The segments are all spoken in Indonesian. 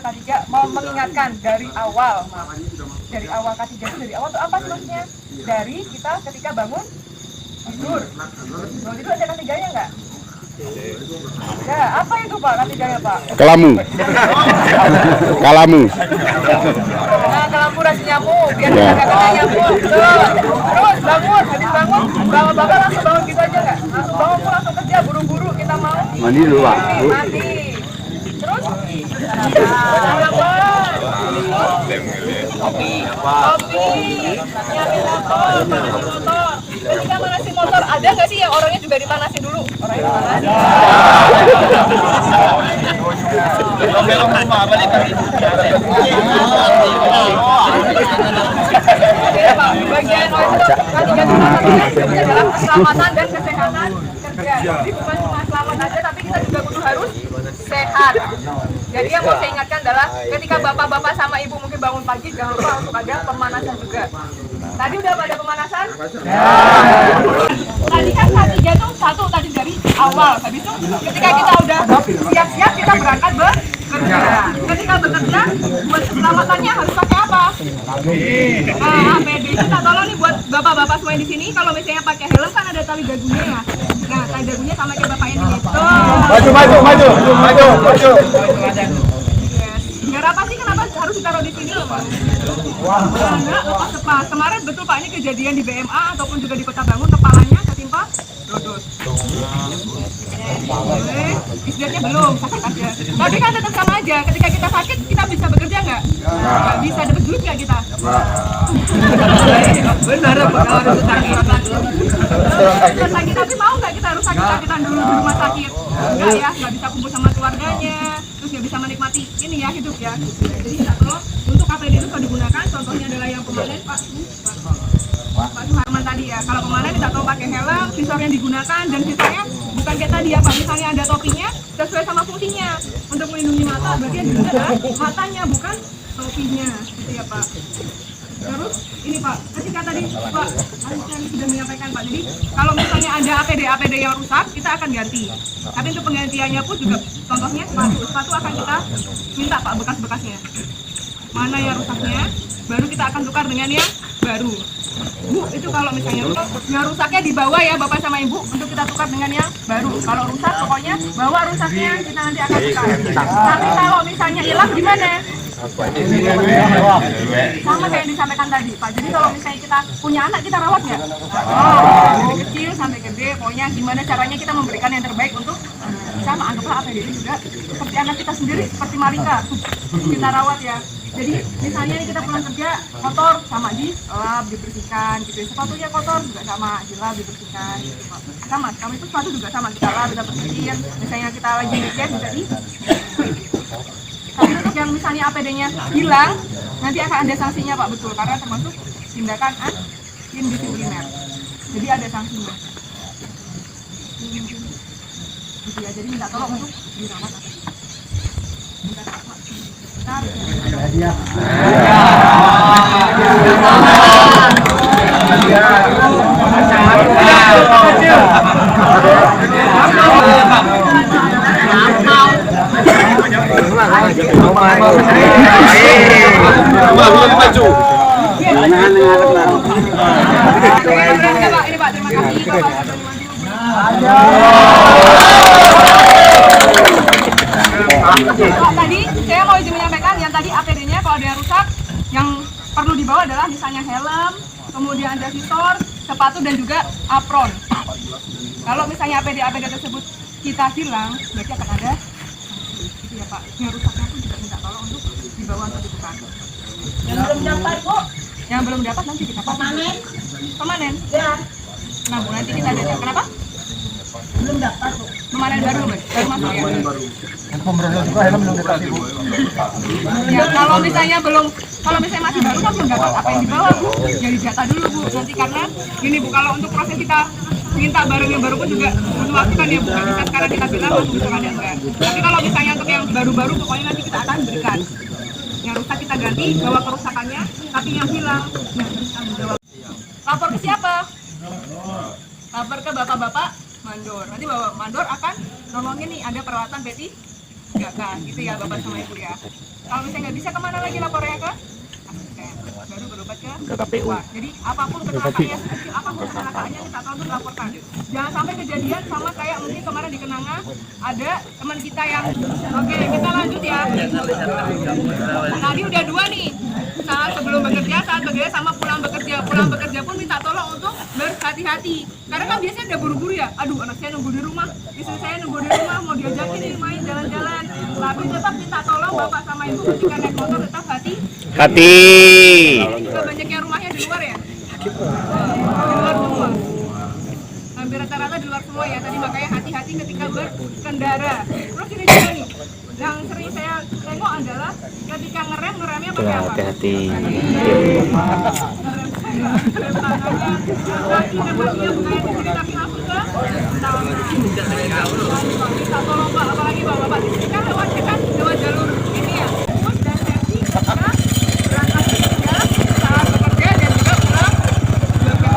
K3 mau mengingatkan dari awal, dari awal K3 itu dari awal tuh apa sih maksudnya? Dari kita ketika bangun tidur. Bangun tidur ada K3-nya nggak? Ya, apa itu Pak K3-nya Pak? Kalamu. Kalamu. Nah, kalamu rasi nyamuk, biar kita nggak kena nyamuk. Terus bangun, habis bangun, bapak langsung bangun gitu aja nggak? Langsung bangun, langsung kerja, buru-buru kita mau. Mandi dulu Pak. Mandi. Terus? Sarapan. Kopi. Nyiapin motor, panasin motor. Ketika manasin motor, ada nggak sih yang orangnya juga dipanasin dulu? Orangnya dipanasin. Bagian itu adalah keselamatan dan kesehatan kerja. Jadi bukan cuma selamat aja, tapi kita juga kudu harus sehat. Jadi yang mau saya ingatkan adalah ketika bapak-bapak sama ibu mungkin bangun pagi, jangan lupa untuk ada pemanasan juga. Tadi udah pada pemanasan? Tadi kan K3 itu satu tadi dari awal. Habis itu ketika kita udah siap-siap kita berangkat bekerja. Ketika bekerja, buat keselamatannya harus pakai apa? APD. Kita tolong nih buat bapak-bapak semua di sini. Kalau misalnya pakai helm kan ada tali dagunya ya. Nah, tali dagunya sama kayak bapak ini gitu. Maju. Biar apa sih kenapa harus ditaruh di sini? Karena lepas. Kemarin betul Pak ini kejadian di BMA ataupun juga di Kota Bangun kepalanya ketimpa lodus. Istirahatnya belum, sakit aja. Tapi kan tetap sama aja. Ketika kita sakit kita bisa bekerja nggak? Nggak bisa, dapat duit nggak kita? Benar Pak, harus sakit. Sakit tapi mau nggak kita harus sakit-sakitan dulu di rumah sakit? Nggak ya, nggak bisa kumpul sama keluarganya. Terus nggak bisa menikmati ini ya hidup ya. Jadi kita tolong untuk APD itu kalau digunakan, contohnya adalah yang pemanen Pak Suharman tadi ya. Kalau pemanen kita tahu pakai helm, visor yang digunakan dan visornya bukan kayak tadi ya Pak. Misalnya ada topinya sesuai sama fungsinya untuk melindungi mata, berarti yang digunakan adalah matanya bukan topinya, gitu ya Pak. Terus ini Pak, ketika tadi Pak Alisa sudah menyampaikan Pak, jadi kalau misalnya ada APD yang rusak, kita akan ganti. Tapi untuk penggantiannya pun juga, contohnya sepatu akan kita minta Pak bekas-bekasnya. Mana yang rusaknya, baru kita akan tukar dengan yang baru. Bu, itu kalau misalnya yang rusaknya dibawa ya Bapak sama Ibu untuk kita tukar dengan yang baru. Kalau rusak pokoknya bawa rusaknya, kita nanti akan tukar. Tapi kalau misalnya hilang gimana? Sama kayak yang disampaikan tadi Pak. Jadi kalau misalnya kita punya anak, kita rawat nggak? Dari kecil sampai gede, pokoknya gimana caranya kita memberikan yang terbaik untuk sama. Anggaplah APD ini juga seperti anak kita sendiri, seperti Marika, kita rawat ya. Jadi misalnya nih kita pulang kerja, motor sama dilap, dibersihkan gitu. Sepatunya kotor juga sama, dilap, dibersihkan gitu Pak. Sama itu sepatu juga sama, kita lap, kita bersihin. Misalnya kita lagi weekend juga di. Tapi untuk yang misalnya APD-nya hilang, nanti akan ada sanksinya Pak, betul. Karena termasuk tindakan indisipliner. Jadi ada sanksinya. Gitu ya, jadi minta tolong untuk dirawat. Ini Pak, terima kasih. Pak, tadi saya mau izin menyampaikan yang tadi APD-nya kalau ada yang rusak, yang perlu dibawa adalah misalnya helm, kemudian ada visor, sepatu dan juga apron. Kalau misalnya APD tersebut kita hilang, berarti akan ada itu ya Pak. Yang rusaknya pun juga minta tolong untuk dibawa untuk ditukar. Yang belum dapat Bu? Yang belum dapat nanti kita panen. Pemanen? Ya. Nah Bu, nanti kita ada. Kenapa? Belum dapat Bu. Pemanen baru masuk ya? Yang pemerintah juga helm belum dikasih Bu. Ya, kalau misalnya masih baru kan belum dapat apa yang dibawa Bu. Jadi jatah dulu Bu. Nanti karena gini Bu, kalau untuk proses kita minta barang yang baru pun juga butuh waktu kan ya Bu. Nggak bisa sekarang kita bilang langsung bisa ada enggak. Tapi kalau misalnya untuk yang baru-baru pokoknya nanti kita akan berikan. Yang rusak kita ganti, bawa kerusakannya, tapi yang hilang lapor ke siapa? Lapor ke bapak-bapak mandor. Nanti bapak mandor akan nolongin nih ada perawatan 3K gitu ya Bapak sama Ibu ya. Kalau misalnya nggak bisa, kemana lagi lapornya ke asisten, baru berobat ke KPU. Jadi apapun kecelakaannya, sekecil apapun kecelakaannya kita tolong dilaporkan. Jangan sampai kejadian sama kayak mungkin kemarin di Kenanga ada teman kita yang oke, kita lanjut ya. Tadi udah 2 nih, saat sebelum bekerja, saat bekerja, sama pulang bekerja. Pulang bekerja pun minta tolong untuk berhati-hati. Karena kan biasanya udah buru-buru ya. Aduh, anak saya nunggu di rumah, istri saya nunggu di rumah, mau diajakin nih main jalan-jalan. Tapi tetap minta tolong Bapak sama Ibu ketika naik motor tetap hati. Ini juga banyak yang rumahnya di luar ya. Di luar semua. Hampir rata-rata di luar semua ya. Tadi makanya hati-hati ketika berkendara. Terus ini juga nih, yang sering saya tengok adalah ketika ngeremnya pakai apa? Hati-hati. Rem tangannya, dia bukan di sini tapi langsung ke tangan. Bisa tolong Pak, apalagi Bapak di sini kan lewat jalur ini ya. Terus dan safety ketika berangkat bekerja, saat bekerja dan juga pulang bekerja.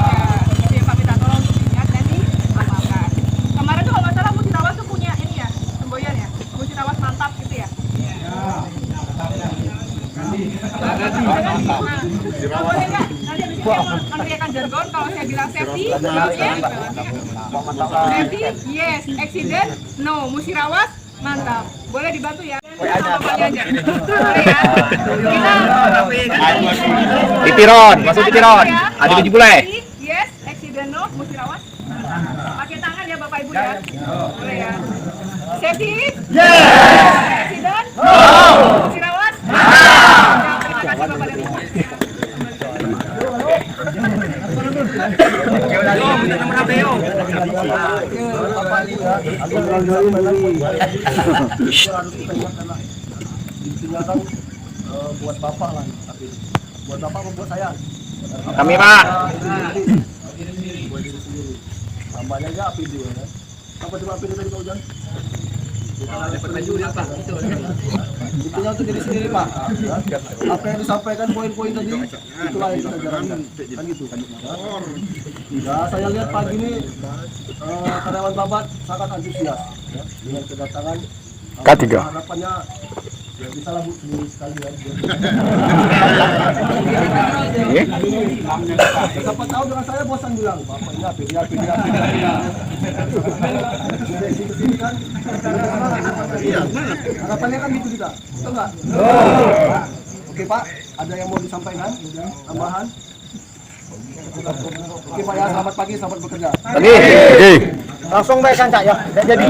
Jadi Pak minta tolong untuk diingat dan diamalkan. Kemarin tuh kalau nggak salah Musirawas tuh punya ini ya, semboyan ya, Musirawas mantap gitu ya. Boleh nggak? Nanti abis ini saya mau meneriakan jargon. Kalau saya bilang safety, safety, yes. Accident, no. Musirawas, mantap. Boleh dibantu ya? Sama bapaknya aja. Boleh ya? Kita Titiron, masuk titiron. Ada biji bule. yes, accident, no. Musirawas. Pakai tangan ya Bapak Ibu ya. Boleh ya? Safety, yes. Accident, no. Musirawas, mantap. Terima kasih Bapak dan Ibu. Buat bapak lah, tapi buat bapak membuat saya. Kami Pak. Tambahnya aja api dia kan. Apa coba api tadi Pak Ujang? Dapat baju dia Pak. Intinya untuk diri sendiri Pak. Apa yang disampaikan poin-poin tadi itulah yang kita jalankan. Kan gitu. Ya, saya lihat pagi ini karyawan Babat sangat antusias ya, dengan kedatangan K3. harapannya ya bisa lah Bu seminggu sekali ya. Siapa tahu dengan saya bosan bilang bapaknya pindah. Dari sini kan harapannya kan gitu kita, betul nggak? Oke Pak, ada yang mau disampaikan tambahan? Oke Pak ya, selamat pagi, selamat bekerja. Oke. Langsung baik kan Cak ya, jadi.